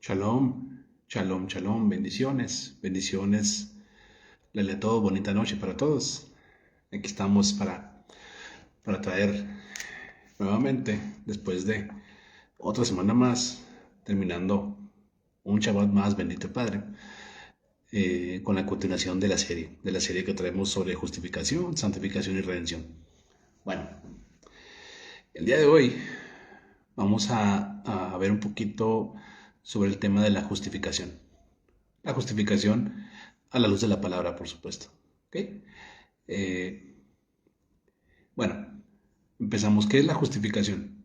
Shalom, shalom, shalom, bendiciones, bendiciones. Lele a todos, bonita noche para todos. Aquí estamos para traer nuevamente, después de otra semana más, terminando un Shabbat más, bendito Padre, con la continuación de la serie que traemos sobre justificación, santificación y redención. Bueno, el día de hoy vamos a ver un poquito sobre el tema de la justificación. La justificación a la luz de la palabra, por supuesto. ¿Ok? Eh, bueno, empezamos. ¿Qué es la justificación?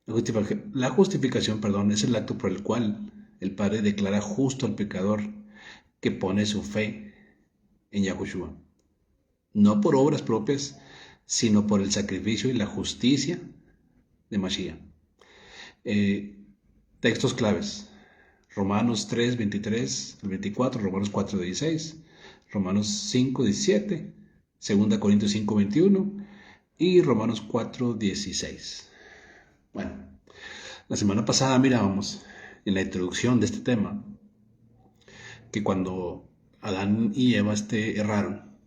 La justificación, perdón, es el acto por el cual el Padre declara justo al pecador que pone su fe en Yahushua. No por obras propias, sino por el sacrificio y la justicia de Mashiach. Eh, Textos claves. Romanos 3, 23 al 24, Romanos 4, 16, Romanos 5, 17, 2 Corintios 5, 21 y Romanos 4, 16. Bueno, la semana pasada mirábamos en la introducción de este tema que cuando Adán y Eva erraron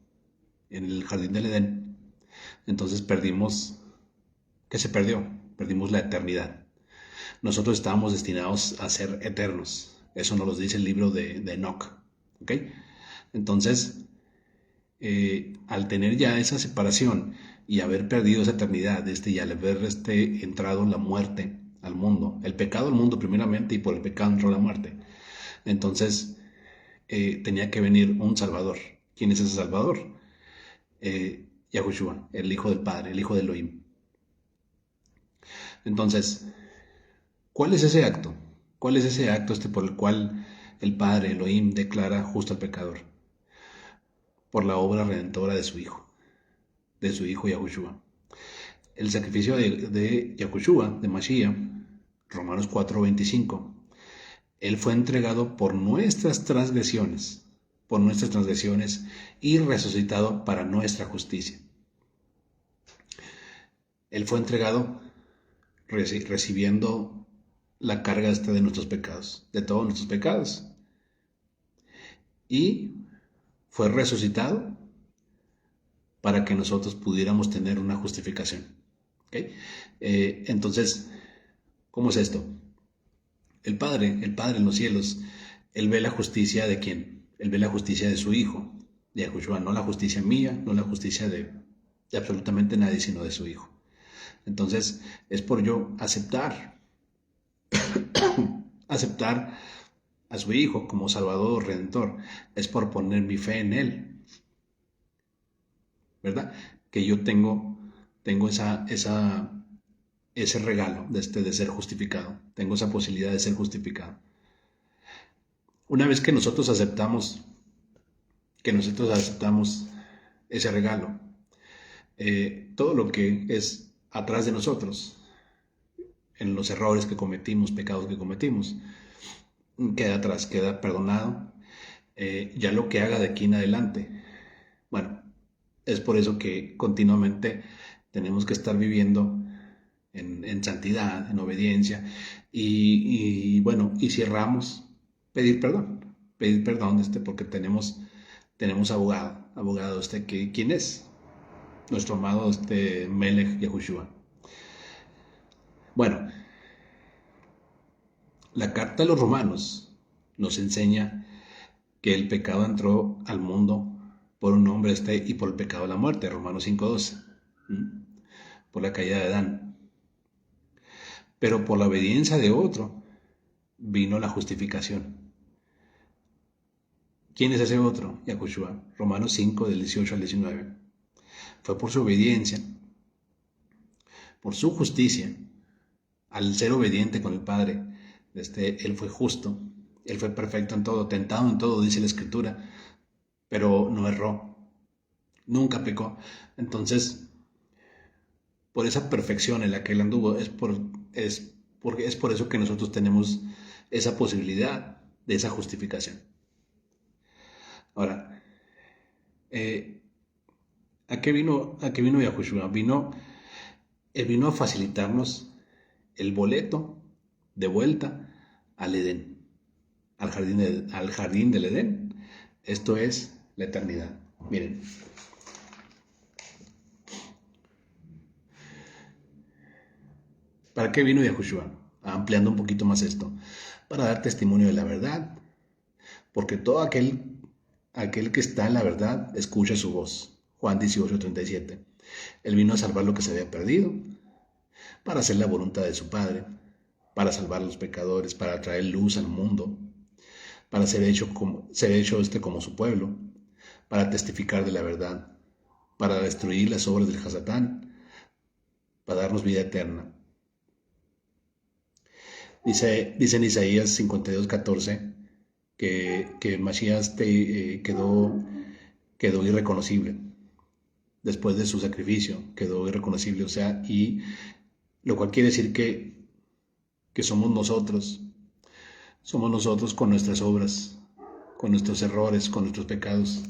en el jardín del Edén, entonces perdimos, ¿qué se perdió? Perdimos la eternidad. Nosotros estábamos destinados a ser eternos. Eso nos lo dice el libro de Enoch. ¿Ok? Entonces, al tener ya esa separación y haber perdido esa eternidad, y al haber entrado la muerte al mundo, el pecado al mundo primeramente y por el pecado entró la muerte, entonces tenía que venir un Salvador. ¿Quién es ese Salvador? Yahushua, el Hijo del Padre, el Hijo de Elohim. Entonces, ¿cuál es ese acto? ¿Cuál es ese acto por el cual el Padre Elohim declara justo al pecador? Por la obra redentora de su Hijo Yahushua. El sacrificio de Yahushua, de Mashiach, Romanos 4:25. Él fue entregado por nuestras transgresiones y resucitado para nuestra justicia. Él fue entregado recibiendo la carga de nuestros pecados, de todos nuestros pecados. Y fue resucitado para que nosotros pudiéramos tener una justificación. ¿Okay? Entonces, ¿cómo es esto? El Padre en los cielos, Él ve la justicia de quién? Él ve la justicia de su Hijo, de Yahushua, no la justicia mía, no la justicia de absolutamente nadie, sino de su Hijo. Entonces, es por yo aceptar a su Hijo como Salvador, Redentor, es por poner mi fe en Él, ¿verdad? Que yo tengo ese regalo de ser justificado, tengo esa posibilidad de ser justificado. Una vez que nosotros aceptamos ese regalo, todo lo que es atrás de nosotros, en los errores que cometimos, pecados que cometimos, queda atrás, queda perdonado. Ya lo que haga de aquí en adelante, bueno, es por eso que continuamente tenemos que estar viviendo en santidad, en obediencia, bueno, y si erramos, pedir perdón, porque tenemos abogado, ¿quién es? Nuestro amado, Melech Yahushua. Bueno, la carta de los Romanos nos enseña que el pecado entró al mundo por un hombre y por el pecado de la muerte, Romanos 5:12, por la caída de Adán. Pero por la obediencia de otro vino la justificación. ¿Quién es ese otro? Yahushua, Romanos 5, del 18 al 19. Fue por su obediencia, por su justicia, al ser obediente con el Padre. Él fue justo, Él fue perfecto en todo, tentado en todo, dice la Escritura, pero no erró, nunca pecó. Entonces, por esa perfección en la que Él anduvo, es por eso que nosotros tenemos esa posibilidad de esa justificación. Ahora, ¿a qué vino Yahushua? Él vino a facilitarnos el boleto de vuelta al Edén, al jardín del Edén. Esto es la eternidad. Miren, ¿para qué vino Yahushua? Ampliando un poquito más esto, para dar testimonio de la verdad, porque todo aquel que está en la verdad escucha su voz. Juan 18:37. Él vino a salvar lo que se había perdido, para hacer la voluntad de su Padre, para salvar a los pecadores, para traer luz al mundo, para ser hecho como su pueblo, para testificar de la verdad, para destruir las obras del Hasatán, para darnos vida eterna. Dice en Isaías 52:14 que Masías quedó irreconocible. Después de su sacrificio, quedó irreconocible, o sea, y lo cual quiere decir que somos nosotros con nuestras obras, con nuestros errores, con nuestros pecados,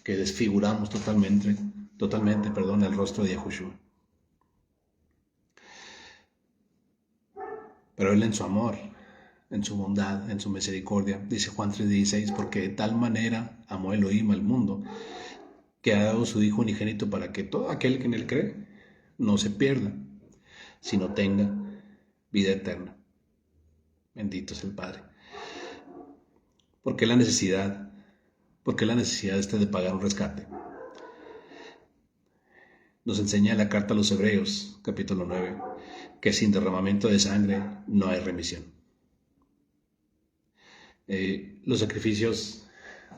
que desfiguramos totalmente, el rostro de Yahushua. Pero Él en su amor, en su bondad, en su misericordia, dice Juan 3:16, porque de tal manera amó Elohim al mundo, que ha dado su Hijo unigénito para que todo aquel que en Él cree no se pierda, sino tenga vida eterna. Bendito es el Padre. ¿Por qué la necesidad? ¿Por qué la necesidad de pagar un rescate? Nos enseña la carta a los Hebreos, capítulo 9, que sin derramamiento de sangre no hay remisión. Los sacrificios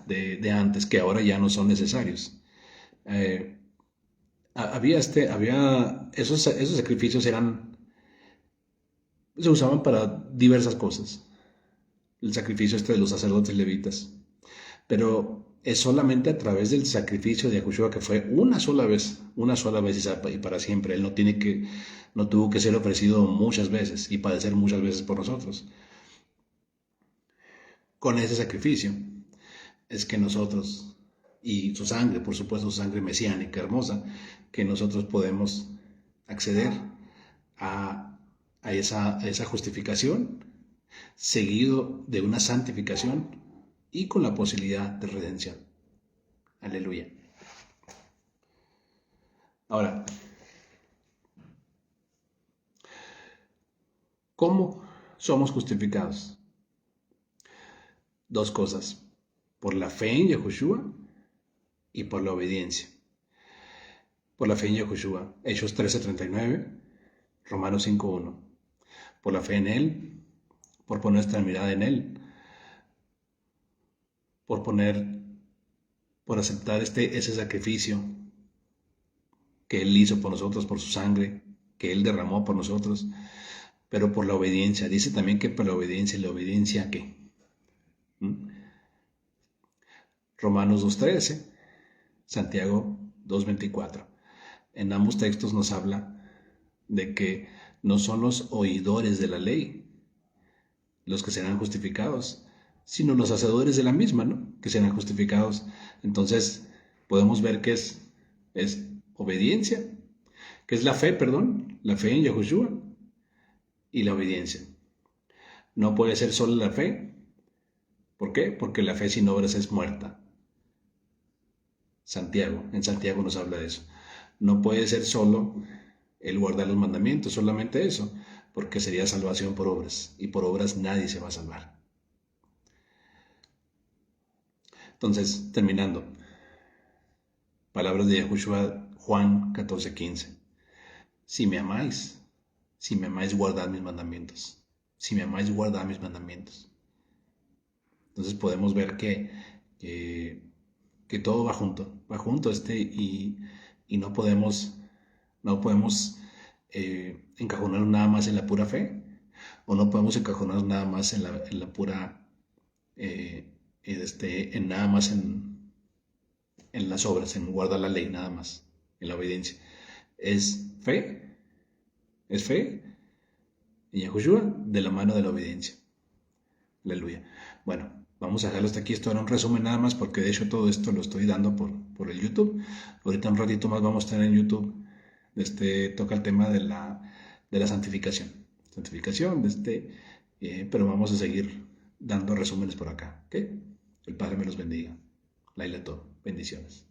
de antes, que ahora ya no son necesarios. Esos sacrificios se usaban para diversas cosas. El sacrificio de los sacerdotes levitas. Pero es solamente a través del sacrificio de Yahushua, que fue una sola vez y para siempre. Él no tuvo que ser ofrecido muchas veces y padecer muchas veces por nosotros. Con ese sacrificio es que nosotros, y su sangre, por supuesto, su sangre mesiánica hermosa, que nosotros podemos acceder a esa justificación, seguido de una santificación y con la posibilidad de redención. Aleluya. Ahora, ¿cómo somos justificados? Dos cosas: por la fe en Yahushua y por la obediencia. Por la fe en Yahushua, Hechos 13:39, Romanos 5:1. Por la fe en Él, por poner nuestra mirada en Él, por aceptar ese sacrificio que Él hizo por nosotros, por su sangre, que Él derramó por nosotros, pero por la obediencia. Dice también que por la obediencia. ¿Y la obediencia a qué? Romanos 2:13, Santiago 2:24. En ambos textos nos habla de que no son los oidores de la ley los que serán justificados, sino los hacedores de la misma, ¿no? Que serán justificados. Entonces, podemos ver que es obediencia, que es la fe en Yahushua y la obediencia. No puede ser solo la fe. ¿Por qué? Porque la fe sin obras es muerta. En Santiago nos habla de eso. No puede ser solo el guardar los mandamientos, solamente eso, porque sería salvación por obras, y por obras nadie se va a salvar. Entonces, terminando, palabras de Yahushua, Juan 14:15. Si me amáis, guardad mis mandamientos. Si me amáis, guardad mis mandamientos. Entonces podemos ver que todo va junto y no podemos encajonarnos nada más en la pura fe, o no podemos encajonarnos nada más en la pura, en nada más en las obras, en guardar la ley nada más, en la obediencia. Es fe en Yahushua de la mano de la obediencia. Aleluya. Bueno, vamos a dejarlo hasta aquí. Esto era un resumen nada más, porque de hecho todo esto lo estoy dando por el YouTube. Ahorita un ratito más vamos a estar en YouTube. Toca el tema de la santificación. pero vamos a seguir dando resúmenes por acá. ¿Ok? El Padre me los bendiga. Laila todo. Bendiciones.